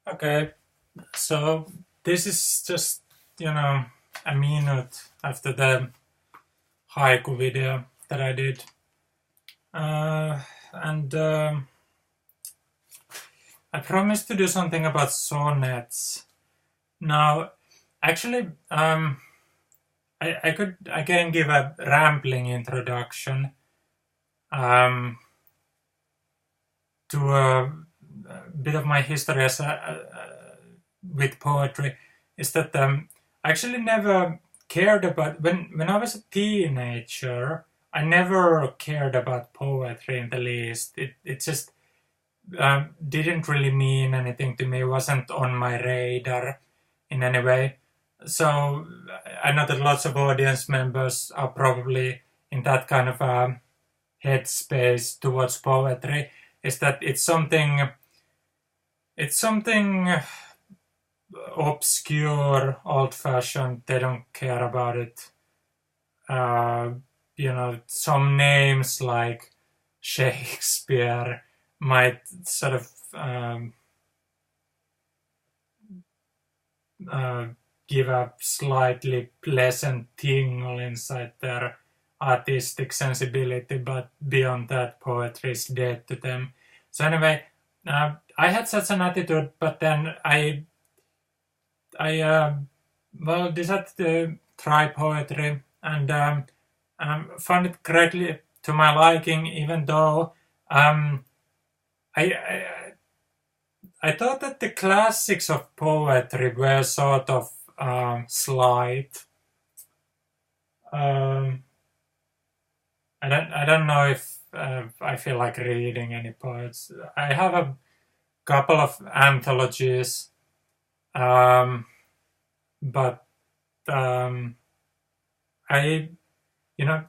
Okay, so this is just, a minute after the haiku video that I did. And I promised to do something about sonnets. Now, actually, I could again give a rambling introduction um, to a bit of my history with poetry. Is that I actually never cared about when I was a teenager. I never cared about poetry in the least. It just didn't really mean anything to me. It wasn't on my radar in any way. So I know that lots of audience members are probably in that kind of headspace towards poetry. Is that it's something obscure, old-fashioned. They don't care about it. Uh, some names like Shakespeare might sort of uh, give a slightly pleasant tingle inside their artistic sensibility, but beyond that, poetry is dead to them. So anyway, I had such an attitude, but then I decided to try poetry and found it greatly to my liking, even though I, I I thought that the classics of poetry were sort of slight. Um, I don't know if I feel like reading any poets. I have a couple of anthologies, um, but um, I you know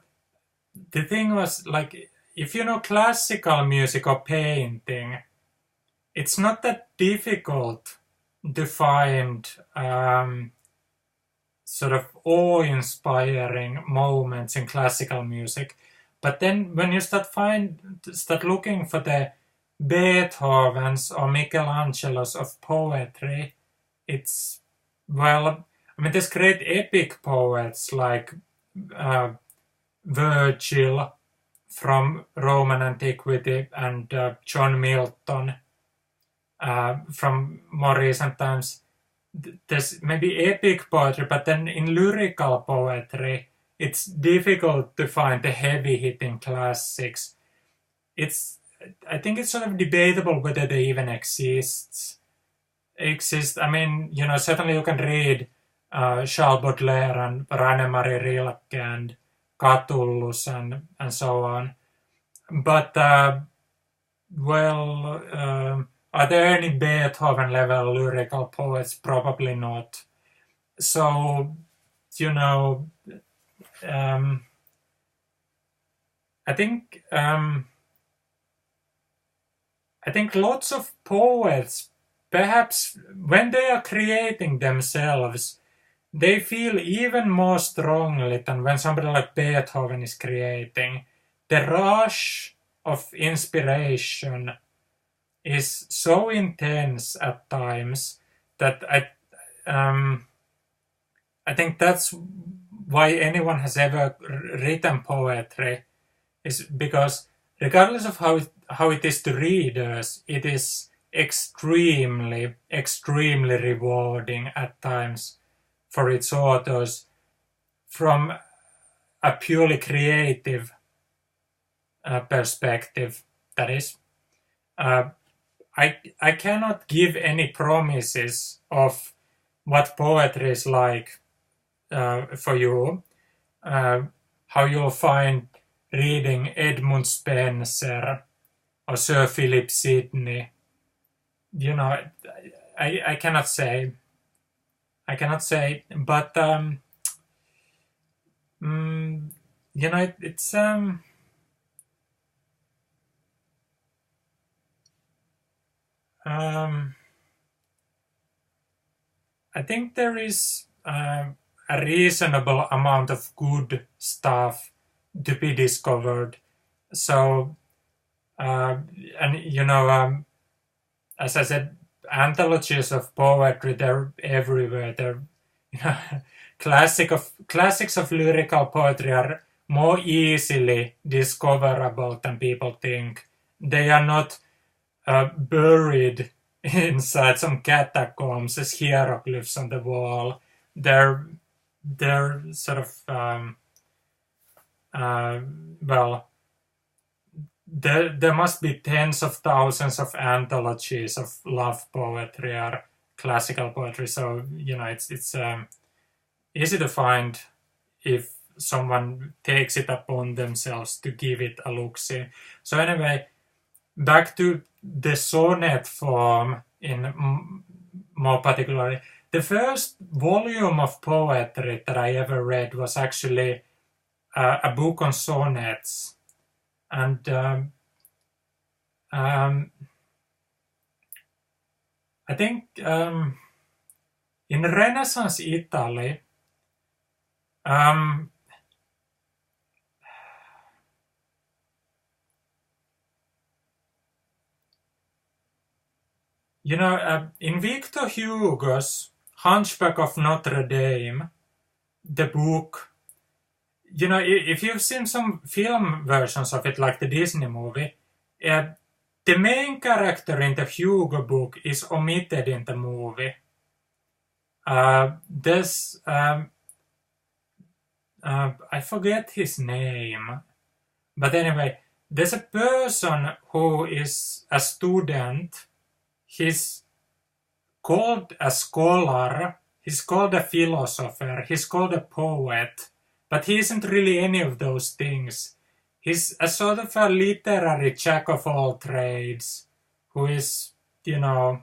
the thing was like if you know classical music or painting, it's not that difficult to find sort of awe-inspiring moments in classical music. But then when you start looking for the Beethovens or Michelangelos of poetry, it's, well, I mean, there's great epic poets like uh, Virgil from Roman antiquity and John Milton from more recent times. There's maybe epic poetry, but then in lyrical poetry, it's difficult to find the heavy-hitting classics. I think it's sort of debatable whether they even exist. I mean, certainly you can read Charles Baudelaire and Rainer-Maria Rilke and Catullus and so on. But, well, are there any Beethoven-level lyrical poets? Probably not. So, you know, um, I think lots of poets, perhaps when they are creating themselves, they feel even more strongly than when somebody like Beethoven is creating. The rush of inspiration is so intense at times that I think that's why anyone has ever written poetry, is because regardless of how it is to readers, it is extremely, extremely rewarding at times for its authors from a purely creative perspective. That is, uh, I cannot give any promises of what poetry is like for you, how you'll find reading Edmund Spenser or Sir Philip Sidney. I cannot say. But it's I think there is a reasonable amount of good stuff to be discovered. So, and as I said, anthologies of poetry, they're everywhere. They're, you know, classics of lyrical poetry are more easily discoverable than people think. They are not buried inside some catacombs as hieroglyphs on the wall. They're sort of well, there must be tens of thousands of anthologies of love poetry or classical poetry. So you know, it's easy to find if someone takes it upon themselves to give it a look-see. So anyway, back to the sonnet form in more particularly. The first volume of poetry that I ever read was actually a book on sonnets. And I think in Renaissance Italy, you know, in Victor Hugo's Hunchback of Notre Dame, the book, you know, if you've seen some film versions of it, like the Disney movie, the main character in the Hugo book is omitted in the movie. There's, I forget his name, but anyway, there's a person who is a student. He's called a scholar, he's called a philosopher, he's called a poet, but he isn't really any of those things. He's a sort of a literary jack of all trades, who is, you know,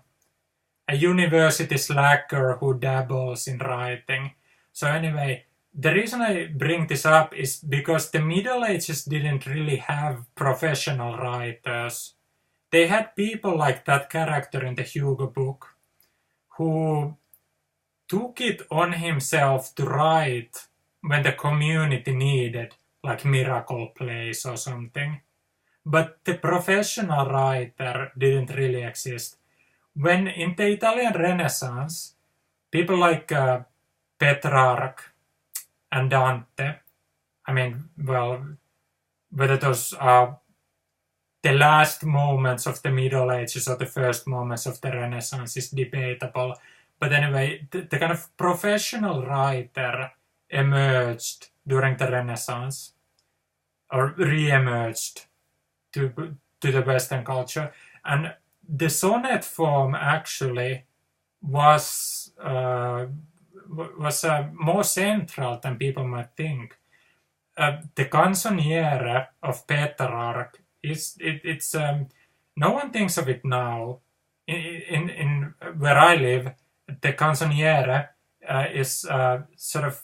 a university slacker who dabbles in writing. So anyway, the reason I bring this up is because the Middle Ages didn't really have professional writers. They had people like that character in the Hugo book who took it on himself to write when the community needed, like miracle plays or something. But the professional writer didn't really exist. When in the Italian Renaissance, people like Petrarch and Dante, I mean, well, whether those are the last moments of the Middle Ages or the first moments of the Renaissance is debatable. But anyway, the kind of professional writer emerged during the Renaissance, or re-emerged to the Western culture. And the sonnet form actually was more central than people might think. The canzoniere of Petrarch it's no one thinks of it now. In where I live, the canzoniere is sort of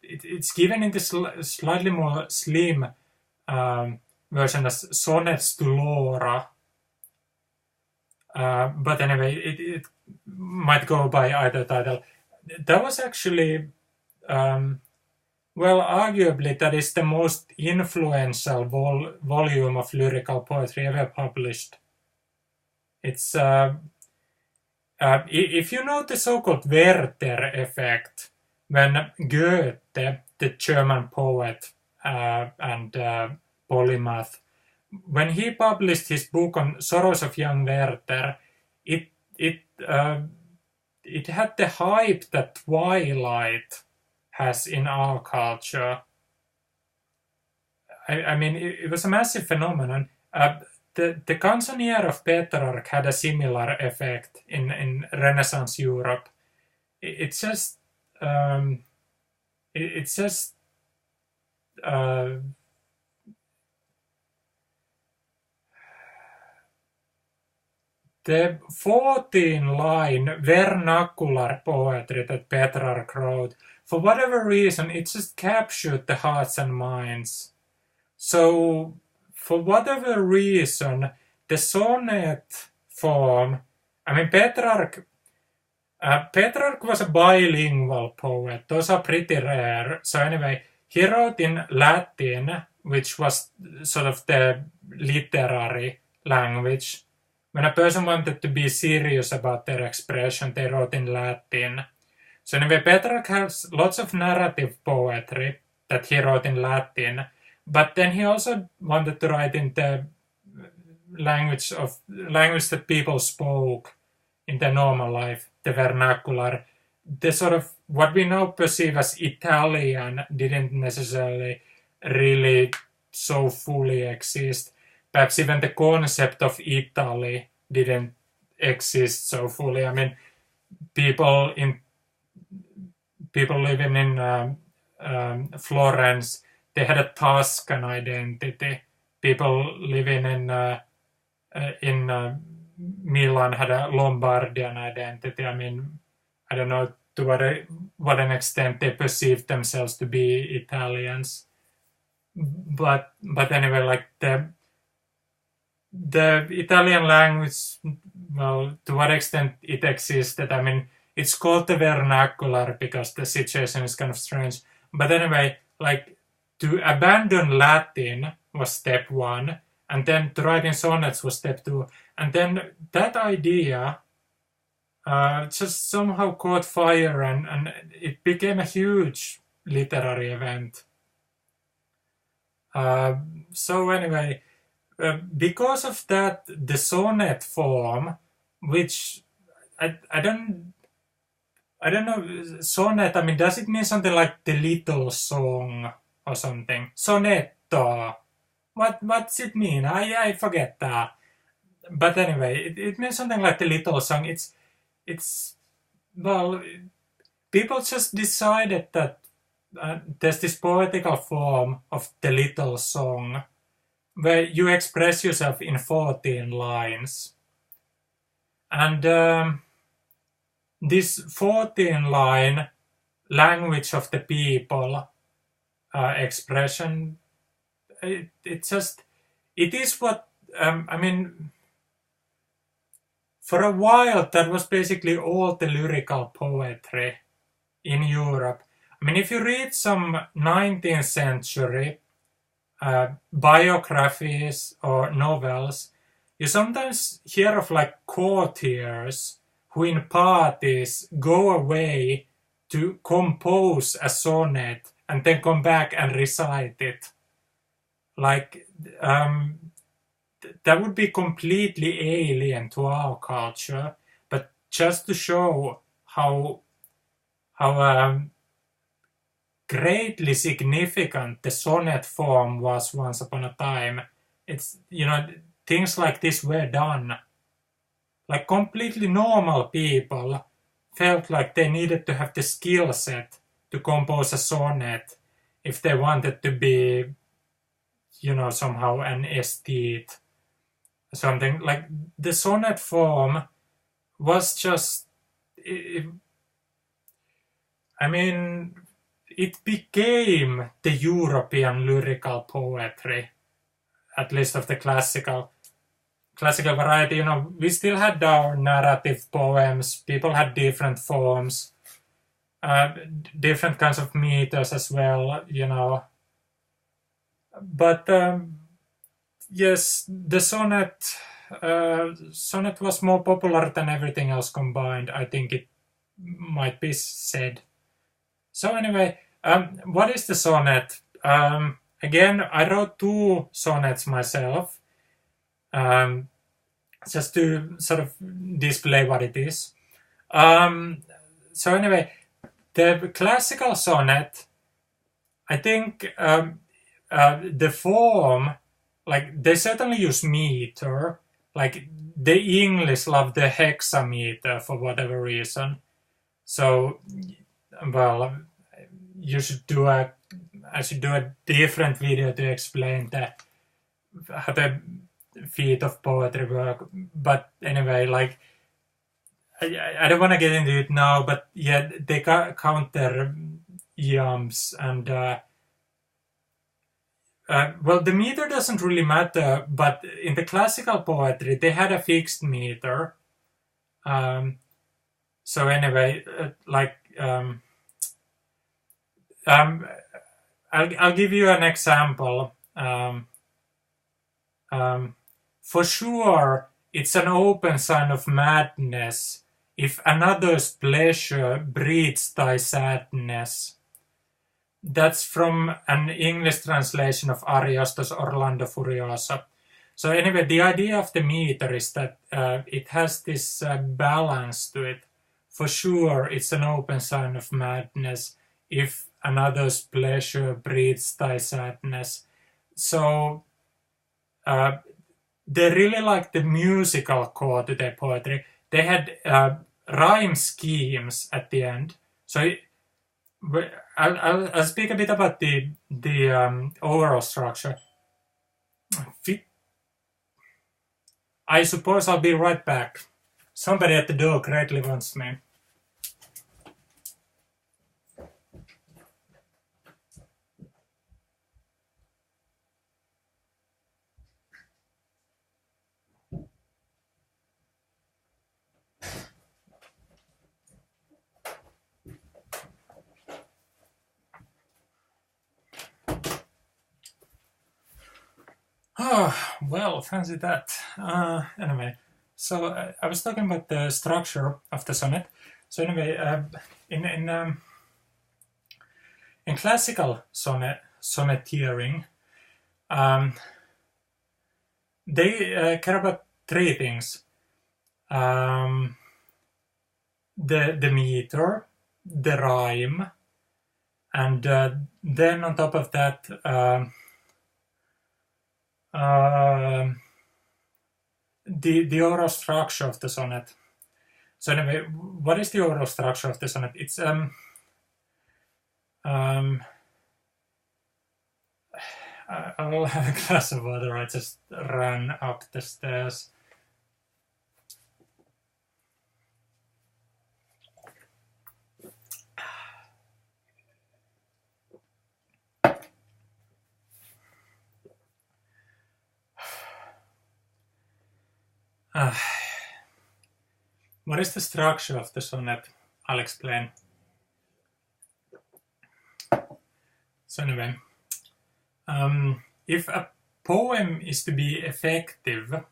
it's given in this slightly more slim version as Sonnets to Laura. But anyway, it might go by either title. That was actually, well, arguably that is the most influential volume of lyrical poetry ever published. It's, if you know the so-called Werther effect, when Goethe, the German poet and polymath, when he published his book on Sorrows of Young Werther, it had the hype that Twilight has in our culture. I mean, it was a massive phenomenon. The canzoniere of Petrarch had a similar effect in Renaissance Europe. It's just the 14-line vernacular poetry that Petrarch wrote, for whatever reason, it just captured the hearts and minds. So, for whatever reason, the sonnet form, I mean, Petrarch was a bilingual poet. Those are pretty rare. So anyway, he wrote in Latin, which was sort of the literary language, when a person wanted to be serious about their expression, they wrote in Latin. So anyway, Petrarch has lots of narrative poetry that he wrote in Latin, but then he also wanted to write in the language that people spoke in their normal life, the vernacular. The sort of what we now perceive as Italian didn't necessarily really so fully exist. Perhaps even the concept of Italy didn't exist so fully. I mean, people living in Florence, they had a Tuscan identity. People living in Milan had a Lombardian identity. I mean, I don't know to what an extent they perceived themselves to be Italians, but anyway, like the Italian language, well, to what extent it existed, I mean, it's called the vernacular because the situation is kind of strange. But anyway, like to abandon Latin was step one, and then to write in sonnets was step two. And then that idea just somehow caught fire and it became a huge literary event. So anyway, because of that, the sonnet form, which I don't know, sonnet, I mean, does it mean something like the little song or something? Sonetto. What's it mean? I forget that. But anyway, it means something like the little song. It's well, people just decided that there's this poetical form of the little song where you express yourself in 14 lines. And this 14-line language of the people expression, it is what, I mean, for a while that was basically all the lyrical poetry in Europe. I mean, if you read some 19th century biographies or novels, you sometimes hear of like courtiers who in parties go away to compose a sonnet and then come back and recite it. Like, that would be completely alien to our culture, but just to show how greatly significant the sonnet form was once upon a time. It's, things like this were done. Like completely normal people felt like they needed to have the skill set to compose a sonnet if they wanted to be, somehow an aesthete. Something like the sonnet form was just, it became the European lyrical poetry, at least of the classical variety. We still had our narrative poems. People had different forms, different kinds of meters as well, But yes, the sonnet was more popular than everything else combined, I think it might be said. So anyway, what is the sonnet? Again, I wrote 2 sonnets myself, just to sort of display what it is. So anyway, the classical sonnet, I think the form, like they certainly use meter, like the English love the hexameter for whatever reason. So, well, I should do a different video to explain how the feet of poetry work. But anyway, like I don't want to get into it now, but yeah, they count their iambs and well, the meter doesn't really matter, but in the classical poetry, they had a fixed meter. So anyway, I'll give you an example. For sure, it's an open sign of madness if another's pleasure breeds thy sadness. That's from an English translation of Ariosto's Orlando Furioso. So anyway, the idea of the meter is that it has this balance to it. For sure, it's an open sign of madness if another's pleasure breeds thy sadness. So they really liked the musical core to their poetry. They had rhyme schemes at the end. So I'll speak a bit about the overall structure. I suppose I'll be right back. Somebody at the door greatly wants me. Oh, well, fancy that. Anyway, so I was talking about the structure of the sonnet. So anyway, in classical sonneteering, they care about three things: the meter, the rhyme, and then on top of that, the overall structure of the sonnet. So anyway, what is the overall structure of the sonnet? It's I'll have a glass of water. I just ran up the stairs. What is the structure of the sonnet? I'll explain. So anyway, if a poem is to be effective,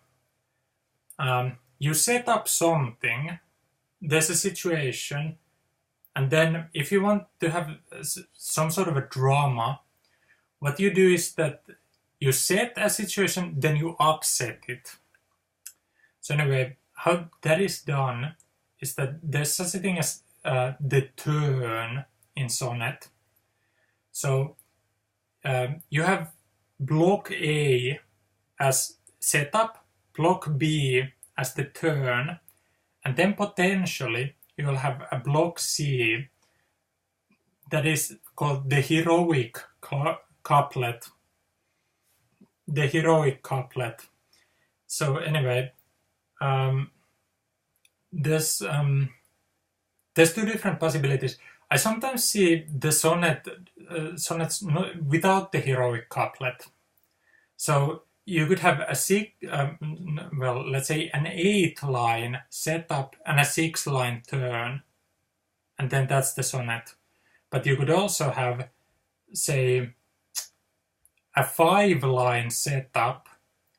you set up something, there's a situation, and then if you want to have some sort of a drama, what you do is that you set a situation, then you upset it. So anyway, how that is done is that there's such a thing as the turn in sonnet. So you have block A as setup, block B as the turn, and then potentially you will have a block C that is called the heroic couplet. The heroic couplet. So anyway, there's two different possibilities. I sometimes see the sonnets without the heroic couplet. So you could have a let's say an 8-line setup and a 6-line turn, and then that's the sonnet. But you could also have, say, a 5-line setup,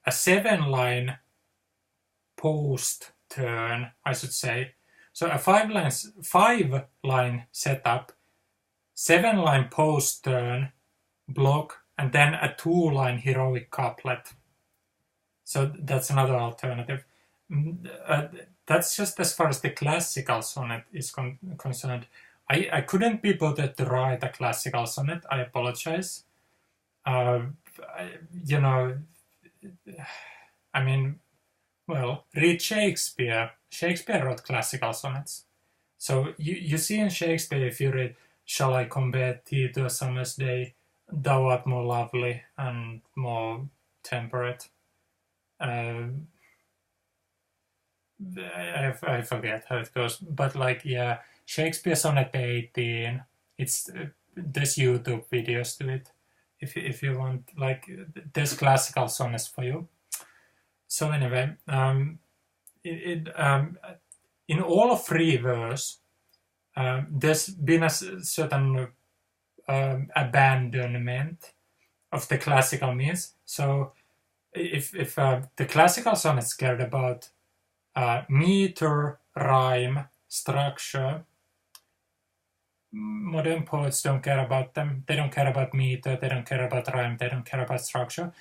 a 7-line post turn, I should say. So a 5-line setup, 7-line post turn, block, and then a 2-line heroic couplet. So that's another alternative. That's just as far as the classical sonnet is concerned. I couldn't be bothered to write a classical sonnet. I apologize. Read Shakespeare. Shakespeare wrote classical sonnets. So you see in Shakespeare, if you read, "Shall I compare thee to a summer's day? Thou art more lovely and more temperate." I forget how it goes, but Shakespeare Sonnet 18. There's YouTube videos to it. If you want, there's classical sonnets for you. So anyway, in all of free verse, there's been a certain abandonment of the classical means. So if the classical sonnets cared about meter, rhyme, structure. Modern poets don't care about them. They don't care about meter, they don't care about rhyme, they don't care about structure.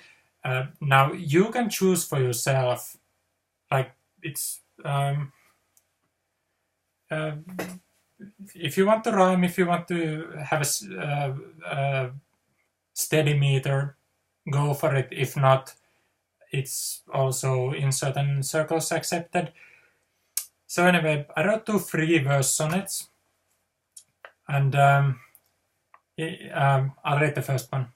Now you can choose for yourself, like it's if you want to rhyme, if you want to have a steady meter, go for it. If not, it's also in certain circles accepted. So anyway, I wrote 2 free-verse sonnets, and I'll read the first one.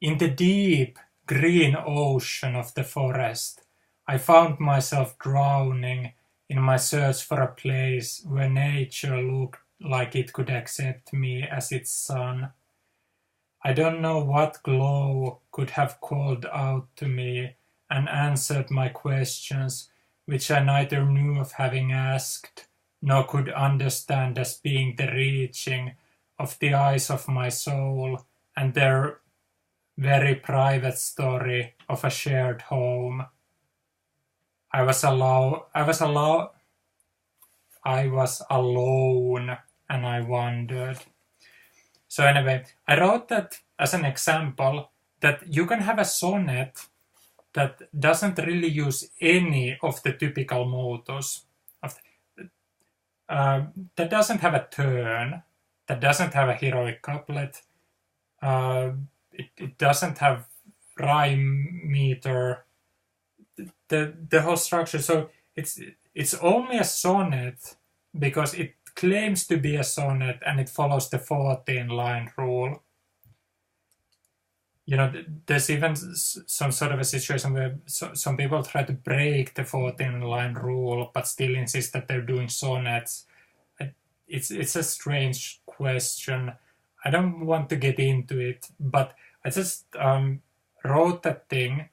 In the deep green ocean of the forest, I found myself drowning in my search for a place where nature looked like it could accept me as its son. I don't know what glow could have called out to me and answered my questions, which I neither knew of having asked, nor could understand as being the reaching of the eyes of my soul and their very private story of a shared home. I was alone, and I wondered. So anyway, I wrote that as an example that you can have a sonnet that doesn't really use any of the typical motos. That doesn't have a turn, that doesn't have a heroic couplet, it doesn't have rhyme, meter, the whole structure. So it's only a sonnet because it claims to be a sonnet and it follows the 14-line rule. You know, there's even some sort of a situation where some people try to break the 14-line rule but still insist that they're doing sonnets. It's a strange question. I don't want to get into it, but I just wrote that thing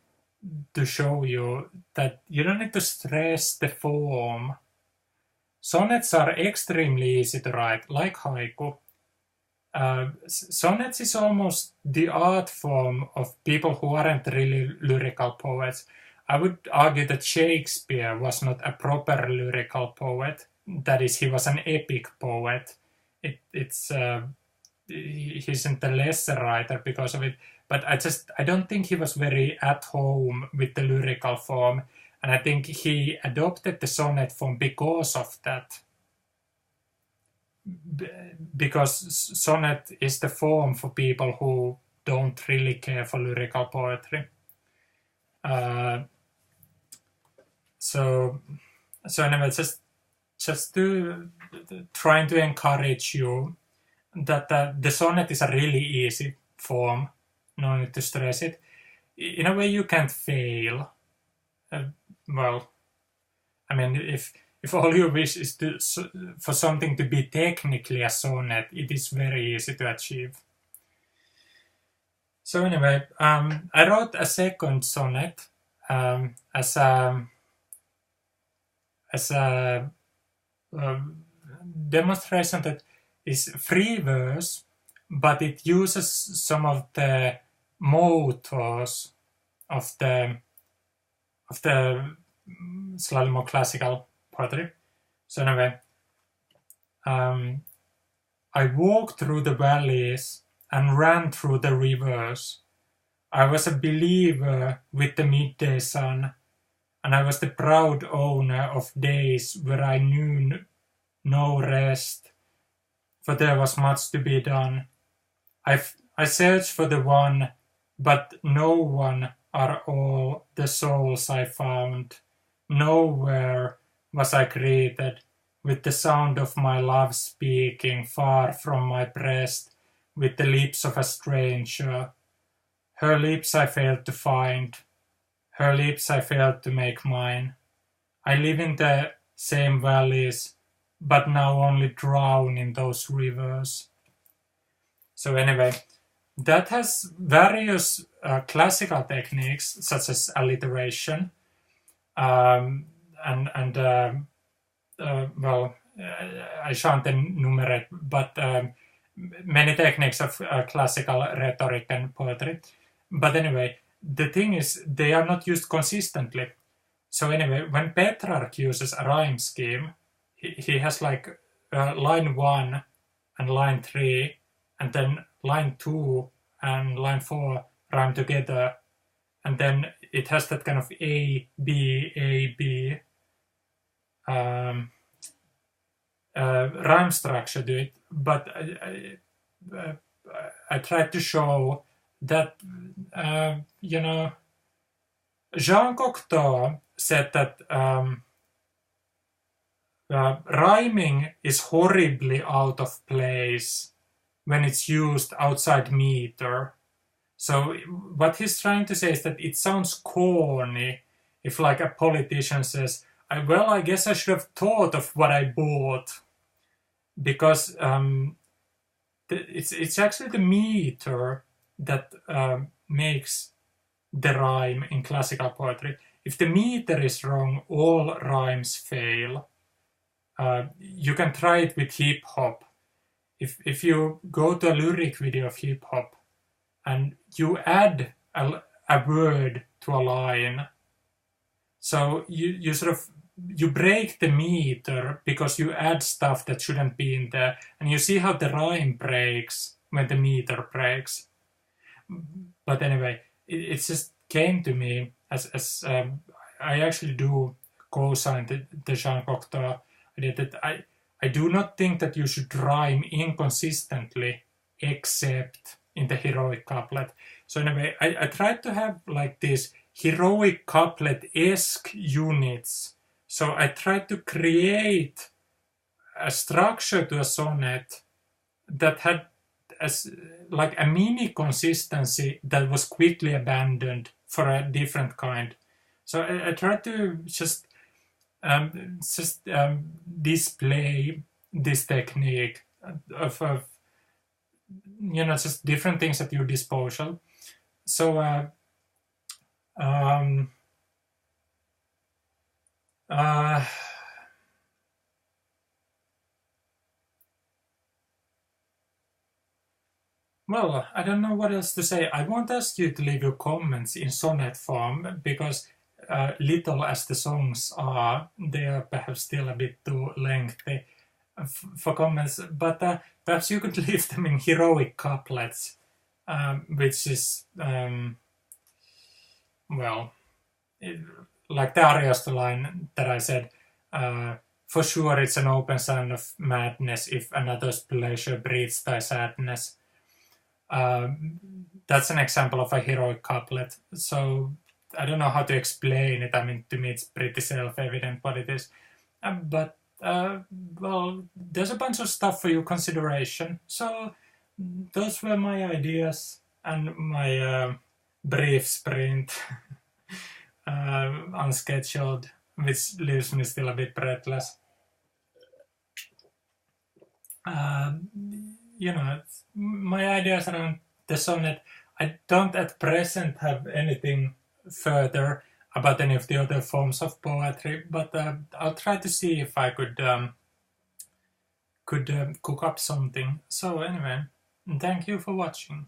to show you that you don't need to stress the form. Sonnets are extremely easy to write, like haiku. Sonnets is almost the art form of people who aren't really lyrical poets. I would argue that Shakespeare was not a proper lyrical poet. That is, he was an epic poet. He's isn't a lesser writer because of it, but I don't think he was very at home with the lyrical form, and I think he adopted the sonnet form because of that. Because sonnet is the form for people who don't really care for lyrical poetry. So anyway, just to trying to encourage you that the sonnet is a really easy form. No need to stress it. In a way, you can't fail. Well, I mean, if all you wish is for something to be technically a sonnet, it is very easy to achieve. So anyway, I wrote a second sonnet as a demonstration that is free verse, but it uses some of the motos of the slightly more classical poetry. So anyway, I walked through the valleys and ran through the rivers. I was a believer with the midday sun, and I was the proud owner of days where I knew no rest, for there was much to be done. I searched for the one, but no one are all the souls I found. Nowhere was I greeted with the sound of my love speaking far from my breast with the lips of a stranger. Her lips I failed to find. Her lips I failed to make mine. I live in the same valleys, but now only drown in those rivers. So anyway, that has various classical techniques such as alliteration, well, I shan't enumerate, but many techniques of classical rhetoric and poetry. But anyway, the thing is, they are not used consistently. So anyway, when Petrarch uses a rhyme scheme, he has like line 1 and line 3, and then line 2 and line 4 rhyme together, and then it has that kind of A, B, rhyme structure to it. But I tried to show that, you know, Jean Cocteau said that rhyming is horribly out of place when it's used outside meter. So what he's trying to say is that it sounds corny if like a politician says, well, I guess I should have thought of what I bought, because it's actually the meter that makes the rhyme in classical poetry. If the meter is wrong, all rhymes fail. You can try it with hip hop. If you go to a lyric video of hip hop and you add a word to a line, so you sort of you break the meter because you add stuff that shouldn't be in there, and you see how the rhyme breaks when the meter breaks. But anyway, it just came to me as I actually do co-sign the Jean Cocteau idea that I do not think that you should rhyme inconsistently except in the heroic couplet. So anyway, I tried to have like these heroic couplet-esque units. So I tried to create a structure to a sonnet that had like a mini consistency that was quickly abandoned for a different kind. So I tried to just display this technique of you know, just different things at your disposal. So well, I don't know what else to say. I won't ask you to leave your comments in sonnet form, because little as the songs are, they are perhaps still a bit too lengthy for comments. But perhaps you could leave them in heroic couplets, which is, well, like the Ariosto line that I said, for sure it's an open sign of madness if another's pleasure breeds thy sadness. That's an example of a heroic couplet. So I don't know how to explain it. I mean, to me it's pretty self-evident what it is. But well, there's a bunch of stuff for your consideration. So those were my ideas and my brief sprint, unscheduled, which leaves me still a bit breathless. You know, my ideas around the sonnet. I don't at present have anything further about any of the other forms of poetry, but I'll try to see if I could cook up something. So anyway, thank you for watching.